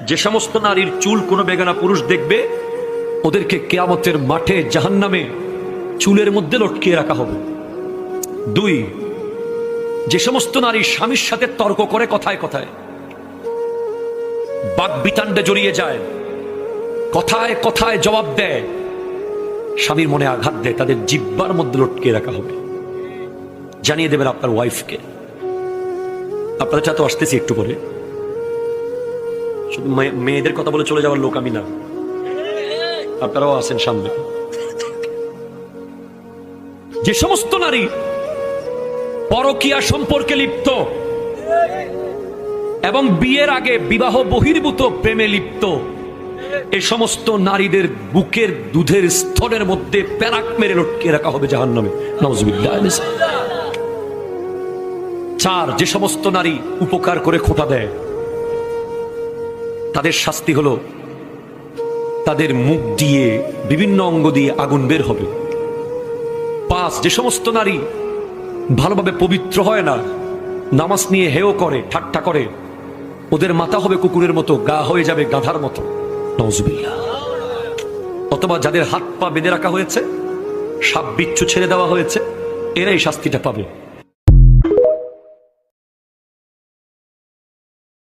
যে সমস্ত নারীর চুল কোনো বেগানা পুরুষ দেখবে, ওদেরকে কিয়ামতের মাঠে জাহান্নামে চুলের মধ্যে লটকিয়ে রাখা হবে। 2, যে সমস্ত নারী স্বামীর সাথে তর্ক করে কথায় কথায়, বাকবিতান্ডে জড়িয়ে যায়, কথায় কথায় জবাব দেয়, স্বামীর মনে আঘাত দেয়, তাদের জিহ্বার মধ্যে লটকিয়ে রাখা হবে। জানিয়ে দেবেন আপনার ওয়াইফকে। আপনাদের সাথে আসতেছি একটু পরে। শুধু মেয়েদের কথা বলে চলে যাওয়ার লোক আমি না, আপনারাও আছেন সামনে। যে সমস্ত নারী পরকীয়া সম্পর্কে লিপ্ত এবং বিয়ের আগে বিবাহ বহির্ভূত প্রেমে লিপ্ত, এ সমস্ত নারীদের বুকের দুধের স্তরের মধ্যে প্যারাক মেরে লটকিয়ে রাখা হবে জাহান্নামে। নাউজুবিল্লাহ। 4, যে সমস্ত নারী উপকার করে খোঁটা দেয়, তাদের শাস্তি হলো তাদের মুখ দিয়ে বিভিন্ন অঙ্গ দিয়ে আগুন বের হবে। 5, যে সমস্ত নারী ভালোভাবে পবিত্র হয় না, নামাজ নিয়ে হেয় করে, ঠাট্টা করে, ওদের মাথা হবে কুকুরের মতো, গা হয়ে যাবে গাধার মতো। নাউজুবিল্লাহ। অথবা যাদের হাত পা বেঁধে রাখা হয়েছে, সাপ বিচ্ছু ছেড়ে দেওয়া হয়েছে, এরাই শাস্তিটা পাবে।